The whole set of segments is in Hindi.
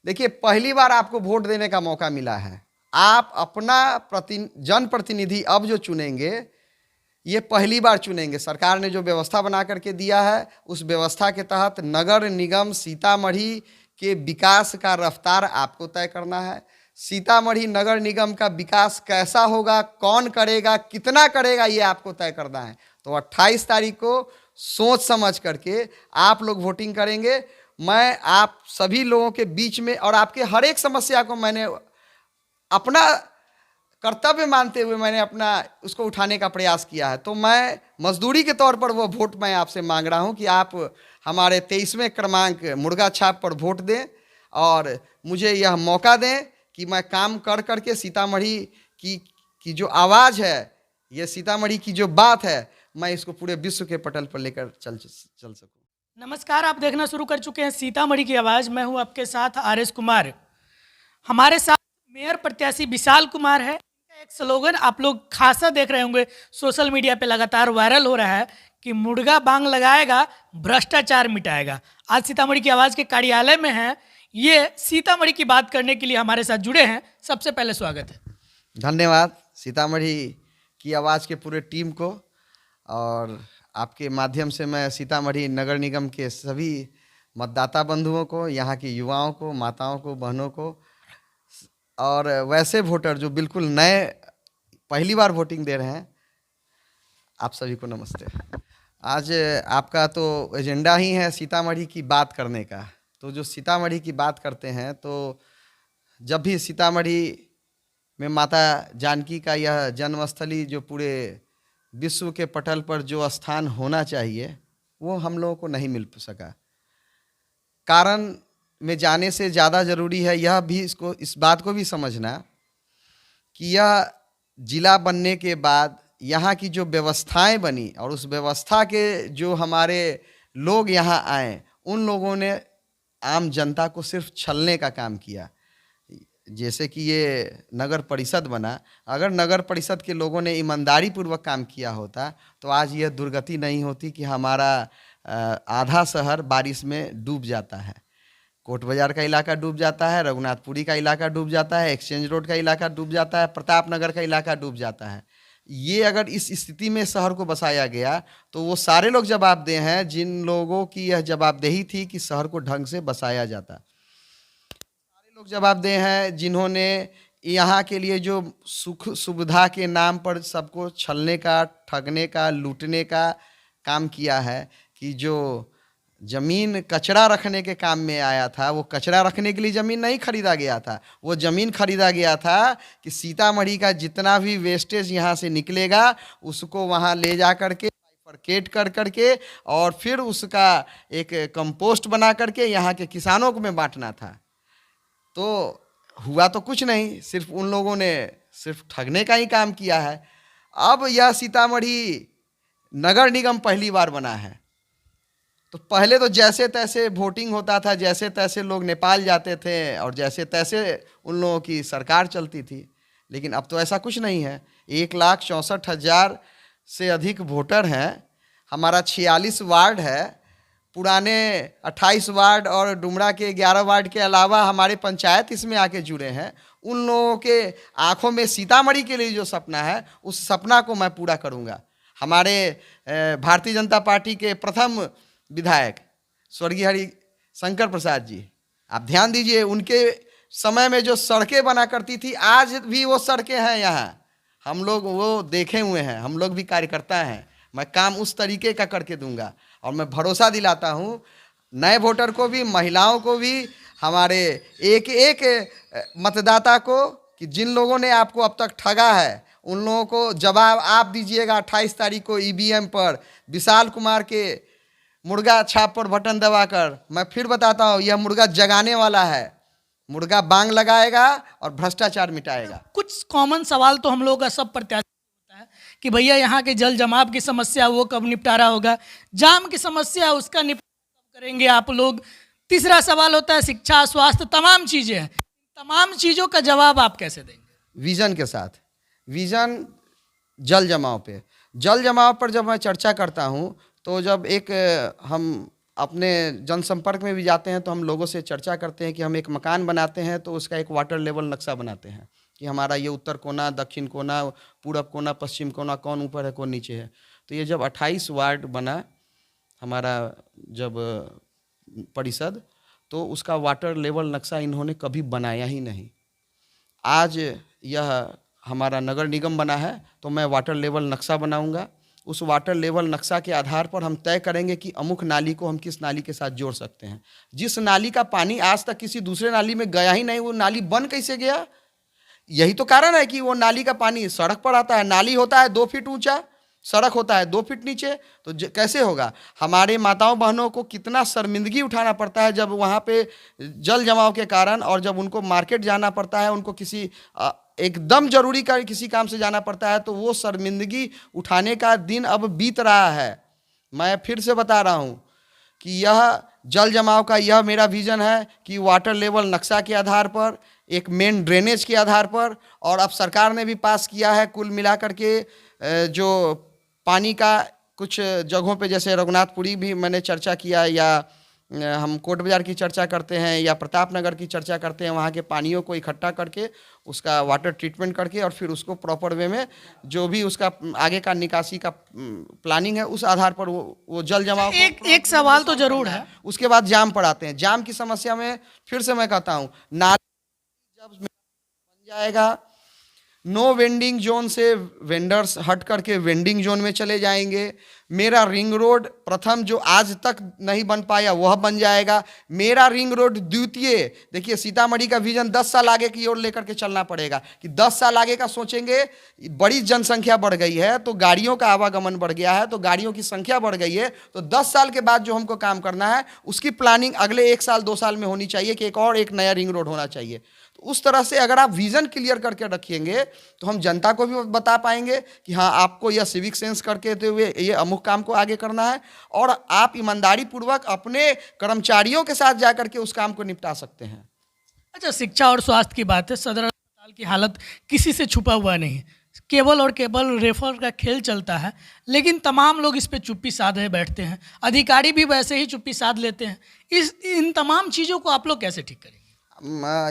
देखिए, पहली बार आपको वोट देने का मौका मिला है। आप अपना जनप्रतिनिधि अब जो चुनेंगे, ये पहली बार चुनेंगे। सरकार ने जो व्यवस्था बना करके दिया है, उस व्यवस्था के तहत नगर निगम सीतामढ़ी के विकास का रफ्तार आपको तय करना है। सीतामढ़ी नगर निगम का विकास कैसा होगा, कौन करेगा, कितना करेगा, ये आपको तय करना है। तो 28 तारीख को सोच समझ करके आप लोग वोटिंग करेंगे। मैं आप सभी लोगों के बीच में और आपके हर एक समस्या को मैंने अपना कर्तव्य मानते हुए मैंने अपना उसको उठाने का प्रयास किया है। तो मैं मजदूरी के तौर पर वो वोट मैं आपसे मांग रहा हूं कि आप हमारे 23वें क्रमांक मुर्गा छाप पर वोट दें और मुझे यह मौका दें कि मैं काम कर करके सीतामढ़ी की जो आवाज़ है, ये सीतामढ़ी की जो बात है, मैं इसको पूरे विश्व के पटल पर लेकर चल सकूं। नमस्कार, आप देखना शुरू कर चुके हैं सीतामढ़ी की आवाज़। मैं हूं आपके साथ आर.एस. कुमार। हमारे साथ मेयर प्रत्याशी विशाल कुमार है। इनका एक स्लोगन आप लोग खासा देख रहे होंगे, सोशल मीडिया पे लगातार वायरल हो रहा है कि मुर्गा बांग लगाएगा, भ्रष्टाचार मिटाएगा। आज सीतामढ़ी की आवाज़ के कार्यालय में हैं, ये सीतामढ़ी की बात करने के लिए हमारे साथ जुड़े हैं। सबसे पहले स्वागत है। धन्यवाद सीतामढ़ी की आवाज़ के पूरे टीम को, और आपके माध्यम से मैं सीतामढ़ी नगर निगम के सभी मतदाता बंधुओं को, यहाँ के युवाओं को, माताओं को, बहनों को और वैसे वोटर जो बिल्कुल नए पहली बार वोटिंग दे रहे हैं, आप सभी को नमस्ते। आज आपका तो एजेंडा ही है सीतामढ़ी की बात करने का। तो जो सीतामढ़ी की बात करते हैं, तो जब भी सीतामढ़ी में माता जानकी का यह जन्मस्थली जो पूरे विश्व के पटल पर जो स्थान होना चाहिए, वो हम लोगों को नहीं मिल सका। कारण में जाने से ज़्यादा ज़रूरी है यह भी इस बात को भी समझना कि यह जिला बनने के बाद यहाँ की जो व्यवस्थाएं बनी और उस व्यवस्था के जो हमारे लोग यहाँ आए, उन लोगों ने आम जनता को सिर्फ छलने का काम किया। जैसे कि ये नगर परिषद बना, अगर नगर परिषद के लोगों ने ईमानदारी पूर्वक काम किया होता तो आज यह दुर्गति नहीं होती कि हमारा आधा शहर बारिश में डूब जाता है। कोट बाजार का इलाका डूब जाता है, रघुनाथपुरी का इलाका डूब जाता है, एक्सचेंज रोड का इलाका डूब जाता है, प्रताप नगर का इलाका डूब जाता है। ये अगर इस स्थिति में शहर को बसाया गया तो वो सारे लोग जवाबदेह हैं जिन लोगों की यह जवाबदेही थी कि शहर को ढंग से बसाया जाता। सारे लोग जवाबदेह हैं जिन्होंने यहाँ के लिए जो सुख सुविधा के नाम पर सबको छलने का, ठगने का, लूटने का काम किया है। कि जो ज़मीन कचरा रखने के काम में आया था, वो कचरा रखने के लिए ज़मीन नहीं खरीदा गया था, वो ज़मीन खरीदा गया था कि सीतामढ़ी का जितना भी वेस्टेज यहाँ से निकलेगा उसको वहाँ ले जा करके बाइफरकेट कर करके और फिर उसका एक कंपोस्ट बना करके यहाँ के किसानों को में बांटना था। तो हुआ तो कुछ नहीं, सिर्फ उन लोगों ने सिर्फ ठगने का ही काम किया है। अब यह सीतामढ़ी नगर निगम पहली बार बना है, तो पहले तो जैसे तैसे वोटिंग होता था, जैसे तैसे लोग नेपाल जाते थे और जैसे तैसे उन लोगों की सरकार चलती थी। लेकिन अब तो ऐसा कुछ नहीं है। 1,64,000 से अधिक वोटर हैं। हमारा 46 वार्ड है, पुराने 28 वार्ड और डुमरा के 11 वार्ड के अलावा हमारे पंचायत इसमें आके जुड़े हैं। उन लोगों के आँखों में सीतामढ़ी के लिए जो सपना है, उस सपना को मैं पूरा करूँगा। हमारे भारतीय जनता पार्टी के प्रथम विधायक स्वर्गीय हरिशंकर प्रसाद जी, आप ध्यान दीजिए, उनके समय में जो सड़कें बना करती थी, आज भी वो सड़कें हैं यहाँ। हम लोग वो देखे हुए हैं, हम लोग भी कार्यकर्ता हैं। मैं काम उस तरीके का करके दूंगा और मैं भरोसा दिलाता हूँ नए वोटर को भी, महिलाओं को भी, हमारे एक एक मतदाता को कि जिन लोगों ने आपको अब तक ठगा है उन लोगों को जवाब आप दीजिएगा 28 तारीख को ईवीएम पर विशाल कुमार के मुर्गा छाप पर बटन दबाकर। मैं फिर बताता हूँ, यह मुर्गा जगाने वाला है, मुर्गा बांग लगाएगा और भ्रष्टाचार मिटाएगा। कुछ कॉमन सवाल तो हम लोगों का सब प्रत्याशी होता है कि भैया यहाँ के जल जमाव की समस्या वो कब निपटारा होगा, जाम की समस्या उसका निपटारा कब करेंगे आप लोग। तीसरा सवाल होता है शिक्षा, स्वास्थ्य, तमाम चीज़ें हैं। तमाम चीज़ों का जवाब आप कैसे देंगे? विजन के साथ। विजन जल जमाव पे, जल जमाव पर जब मैं चर्चा करता हूँ तो जब एक हम अपने जनसंपर्क में भी जाते हैं तो हम लोगों से चर्चा करते हैं कि हम एक मकान बनाते हैं तो उसका एक वाटर लेवल नक्शा बनाते हैं कि हमारा ये उत्तर कोना, दक्षिण कोना, पूरब कोना, पश्चिम कोना, कौन ऊपर है कौन नीचे है। तो ये जब 28 वार्ड बना हमारा जब परिषद, तो उसका वाटर लेवल नक्शा इन्होंने कभी बनाया ही नहीं। आज यह हमारा नगर निगम बना है तो मैं वाटर लेवल नक्शा बनाऊंगा। उस वाटर लेवल नक्शा के आधार पर हम तय करेंगे कि अमुक नाली को हम किस नाली के साथ जोड़ सकते हैं। जिस नाली का पानी आज तक किसी दूसरे नाली में गया ही नहीं, वो नाली बन कैसे गया? यही तो कारण है कि वो नाली का पानी सड़क पर आता है। नाली होता है 2 फीट ऊंचा, सड़क होता है 2 फीट नीचे, तो कैसे होगा? हमारे माताओं बहनों को कितना शर्मिंदगी उठाना पड़ता है जब वहाँ पे जल जमाव के कारण, और जब उनको मार्केट जाना पड़ता है, उनको किसी एकदम जरूरी का किसी काम से जाना पड़ता है, तो वो शर्मिंदगी उठाने का दिन अब बीत रहा है। मैं फिर से बता रहा हूँ कि यह जल जमाव का यह मेरा विज़न है कि वाटर लेवल नक्शा के आधार पर, एक मेन ड्रेनेज के आधार पर, और अब सरकार ने भी पास किया है कुल मिलाकर के जो पानी का कुछ जगहों पे, जैसे रघुनाथपुरी भी मैंने चर्चा किया, या हम कोट बाजार की चर्चा करते हैं, या प्रताप नगर की चर्चा करते हैं, वहाँ के पानियों को इकट्ठा करके उसका वाटर ट्रीटमेंट करके और फिर उसको प्रॉपर वे में जो भी उसका आगे का निकासी का प्लानिंग है उस आधार पर वो जल जमाव एक सवाल तो जरूर है। उसके बाद जाम पर आते हैं। जाम की समस्या में फिर से मैं कहता हूँ, नाली जब बन जाएगा, नो वेंडिंग जोन से वेंडर्स हट करके वेंडिंग जोन में चले जाएंगे। मेरा रिंग रोड प्रथम जो आज तक नहीं बन पाया वह बन जाएगा। मेरा रिंग रोड द्वितीय, देखिए सीतामढ़ी का विजन 10 साल आगे की ओर लेकर के चलना पड़ेगा कि 10 साल आगे का सोचेंगे। बड़ी जनसंख्या बढ़ गई है तो गाड़ियों का आवागमन बढ़ गया है, तो गाड़ियों की संख्या बढ़ गई है, तो 10 साल के बाद जो हमको काम करना है उसकी प्लानिंग अगले 1 साल 2 साल में होनी चाहिए कि एक नया रिंग रोड होना चाहिए। उस तरह से अगर आप विजन क्लियर करके रखेंगे तो हम जनता को भी बता पाएंगे कि हाँ, आपको यह सिविक सेंस करके हुए ये अमुक काम को आगे करना है, और आप ईमानदारी पूर्वक अपने कर्मचारियों के साथ जाकर के उस काम को निपटा सकते हैं। अच्छा, शिक्षा और स्वास्थ्य की बात है। सदर अस्पताल की हालत किसी से छुपा हुआ नहीं है, केवल और केवल रेफर का खेल चलता है, लेकिन तमाम लोग इस पे चुप्पी साधे बैठते हैं। अधिकारी भी वैसे ही चुप्पी साध लेते हैं। इन तमाम चीज़ों को आप लोग कैसे ठीक करेंगे?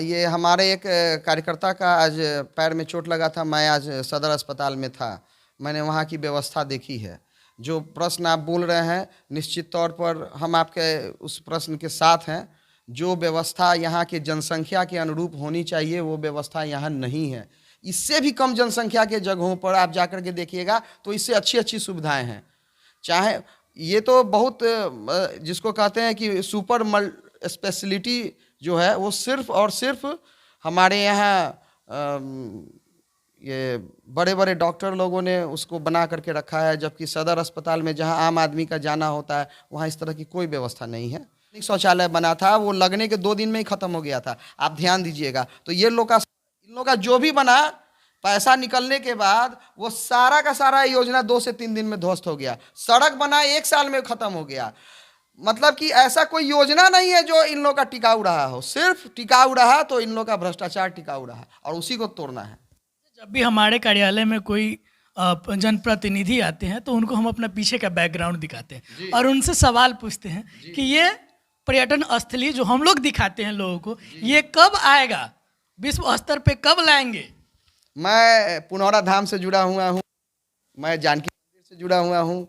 ये हमारे एक कार्यकर्ता का आज पैर में चोट लगा था। मैं आज सदर अस्पताल में था, मैंने वहाँ की व्यवस्था देखी है। जो प्रश्न आप बोल रहे हैं, निश्चित तौर पर हम आपके उस प्रश्न के साथ हैं। जो व्यवस्था यहाँ के जनसंख्या के अनुरूप होनी चाहिए वो व्यवस्था यहाँ नहीं है। इससे भी कम जनसंख्या के जगहों पर आप जाकर के देखिएगा तो इससे अच्छी अच्छी सुविधाएं हैं। चाहे ये तो बहुत जिसको कहते हैं कि सुपर स्पेशलिटी जो है वो सिर्फ और सिर्फ हमारे यहाँ ये बड़े बड़े डॉक्टर लोगों ने उसको बना करके रखा है, जबकि सदर अस्पताल में जहाँ आम आदमी का जाना होता है वहाँ इस तरह की कोई व्यवस्था नहीं है। एक शौचालय बना था, वो लगने के 2 दिन में ही खत्म हो गया था। आप ध्यान दीजिएगा। तो इन लोग का जो भी बना, पैसा निकलने के बाद वो सारा का सारा योजना 2 से 3 दिन में ध्वस्त हो गया। सड़क बना 1 साल में खत्म हो गया। मतलब कि ऐसा कोई योजना नहीं है जो इन लोग का टिकाऊ रहा हो। सिर्फ टिकाऊ रहा तो इन लोग का भ्रष्टाचार टिकाऊ रहा, और उसी को तोड़ना है। जब भी हमारे कार्यालय में कोई जनप्रतिनिधि आते हैं तो उनको हम अपना पीछे का बैकग्राउंड दिखाते हैं और उनसे सवाल पूछते हैं कि ये पर्यटन स्थली जो हम लोग दिखाते हैं लोगों को, ये कब आएगा, विश्व स्तर पे कब लाएंगे? मैं पुनौरा धाम से जुड़ा हुआ हूँ, मैं जानकी मंदिर से जुड़ा हुआ हूँ,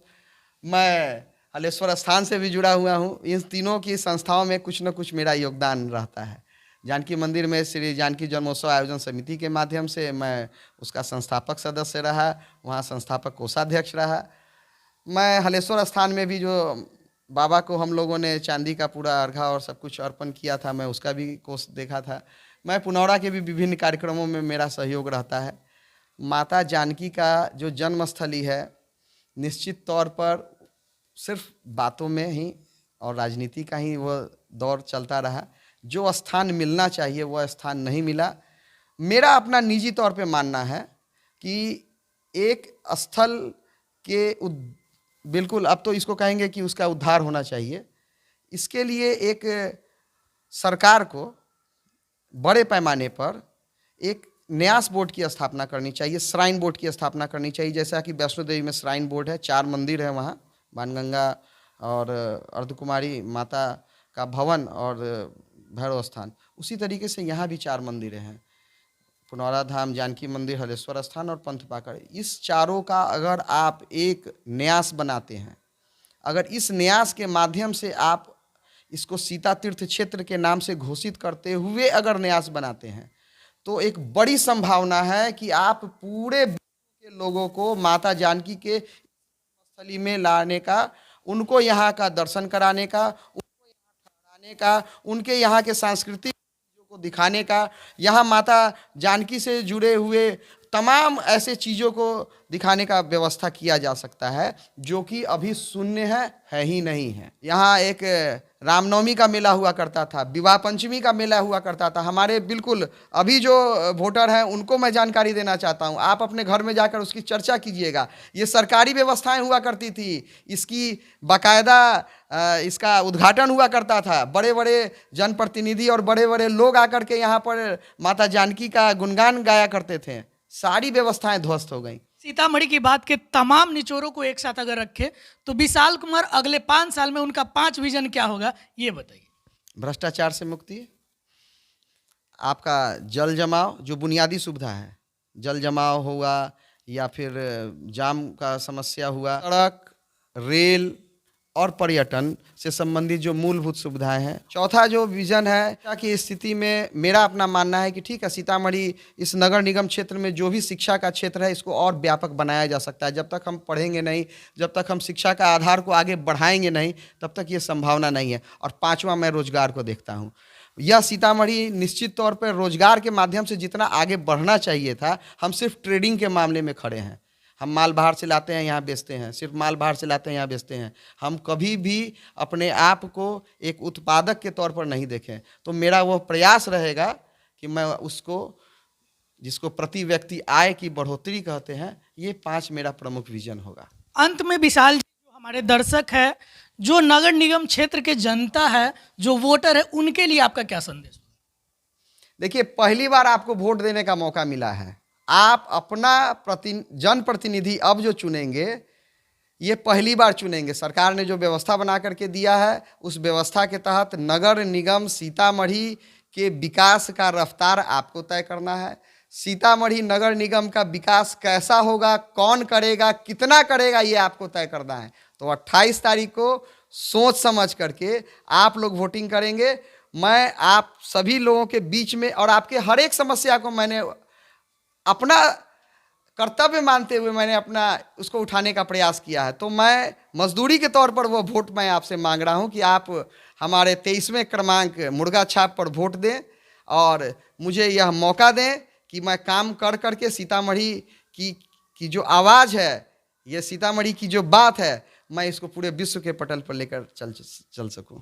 मैं हलेश्वर स्थान से भी जुड़ा हुआ हूँ। इन तीनों की संस्थाओं में कुछ न कुछ मेरा योगदान रहता है। जानकी मंदिर में श्री जानकी जन्मोत्सव आयोजन समिति के माध्यम से मैं उसका संस्थापक सदस्य रहा, वहाँ संस्थापक कोषाध्यक्ष रहा। मैं हलेश्वर स्थान में भी जो बाबा को हम लोगों ने चांदी का पूरा अर्घा और सब कुछ अर्पण किया था, मैं उसका भी कोष देखा था। मैं पुनौरा के भी विभिन्न कार्यक्रमों में मेरा सहयोग रहता है। माता जानकी का जो जन्मस्थली है, निश्चित तौर पर सिर्फ बातों में ही और राजनीति का ही वह दौर चलता रहा। जो स्थान मिलना चाहिए वह स्थान नहीं मिला। मेरा अपना निजी तौर पे मानना है कि एक स्थल के बिल्कुल, अब तो इसको कहेंगे कि उसका उद्धार होना चाहिए। इसके लिए एक सरकार को बड़े पैमाने पर एक न्यास बोर्ड की स्थापना करनी चाहिए, श्राइन बोर्ड की स्थापना करनी चाहिए। जैसा कि वैष्णो देवी में श्राइन बोर्ड है, 4 मंदिर है वहाँ, बाणगंगा, और अर्धकुमारी माता का भवन और भैरव स्थान। उसी तरीके से यहाँ भी 4 मंदिरें हैं, पुनौरा धाम, जानकी मंदिर, हलेश्वर स्थान और पंथ पाकड़। इस चारों का अगर आप एक न्यास बनाते हैं, अगर इस न्यास के माध्यम से आप इसको सीता तीर्थ क्षेत्र के नाम से घोषित करते हुए अगर न्यास बनाते हैं, तो एक बड़ी संभावना है कि आप पूरे विश्व के लोगों को माता जानकी के स्थली में लाने का, उनको यहाँ का दर्शन कराने का, उनको यहाँ ठहराने का, उनके यहाँ के सांस्कृतिक चीज़ों को दिखाने का, यहाँ माता जानकी से जुड़े हुए तमाम ऐसे चीज़ों को दिखाने का व्यवस्था किया जा सकता है, जो कि अभी शून्य है ही नहीं है। यहाँ एक रामनवमी का मेला हुआ करता था, विवाह पंचमी का मेला हुआ करता था। हमारे बिल्कुल अभी जो वोटर हैं उनको मैं जानकारी देना चाहता हूँ, आप अपने घर में जाकर उसकी चर्चा कीजिएगा। ये सरकारी व्यवस्थाएं हुआ करती थी, इसकी बाकायदा इसका उद्घाटन हुआ करता था, बड़े बड़े जनप्रतिनिधि और बड़े बड़े लोग आकर के यहाँ पर माता जानकी का गुणगान गाया करते थे। सारी व्यवस्थाएं ध्वस्त हो गई। सीतामढ़ी की बात के तमाम निचोड़ों को एक साथ अगर रखें तो विशाल कुमार अगले 5 साल में उनका 5 विजन क्या होगा, ये बताइए। भ्रष्टाचार से मुक्ति, आपका जल जमाव जो बुनियादी सुविधा है, जल जमाव हुआ या फिर जाम का समस्या हुआ, सड़क, रेल और पर्यटन से संबंधित जो मूलभूत सुविधाएं हैं। चौथा जो विजन है कि स्थिति में मेरा अपना मानना है कि ठीक है, सीतामढ़ी इस नगर निगम क्षेत्र में जो भी शिक्षा का क्षेत्र है इसको और व्यापक बनाया जा सकता है। जब तक हम पढ़ेंगे नहीं, जब तक हम शिक्षा का आधार को आगे बढ़ाएंगे नहीं, तब तक ये संभावना नहीं है। और 5वां मैं रोजगार को देखता हूँ। यह सीतामढ़ी निश्चित तौर पर रोजगार के माध्यम से जितना आगे बढ़ना चाहिए था, हम सिर्फ ट्रेडिंग के मामले में खड़े हैं। हम माल बाहर से लाते हैं, यहाँ बेचते हैं, सिर्फ माल बाहर से लाते हैं, यहाँ बेचते हैं। हम कभी भी अपने आप को एक उत्पादक के तौर पर नहीं देखें। तो मेरा वो प्रयास रहेगा कि मैं उसको, जिसको प्रति व्यक्ति आय की बढ़ोतरी कहते हैं, ये 5 मेरा प्रमुख विजन होगा। अंत में विशाल जी, जो हमारे दर्शक है, जो नगर निगम क्षेत्र के जनता है, जो वोटर है, उनके लिए आपका क्या संदेश? देखिए, पहली बार आपको वोट देने का मौका मिला है। आप अपना जनप्रतिनिधि अब जो चुनेंगे, ये पहली बार चुनेंगे। सरकार ने जो व्यवस्था बना करके दिया है, उस व्यवस्था के तहत नगर निगम सीतामढ़ी के विकास का रफ्तार आपको तय करना है। सीतामढ़ी नगर निगम का विकास कैसा होगा, कौन करेगा, कितना करेगा, ये आपको तय करना है। तो 28 तारीख को सोच समझ करके आप लोग वोटिंग करेंगे। मैं आप सभी लोगों के बीच में और आपके हर एक समस्या को मैंने अपना कर्तव्य मानते हुए मैंने अपना उसको उठाने का प्रयास किया है। तो मैं मजदूरी के तौर पर वो वोट मैं आपसे मांग रहा हूं कि आप हमारे 23वें क्रमांक मुर्गा छाप पर वोट दें और मुझे यह मौका दें कि मैं काम कर करके सीतामढ़ी की जो आवाज़ है, ये सीतामढ़ी की जो बात है, मैं इसको पूरे विश्व के पटल पर लेकर चल सकूं।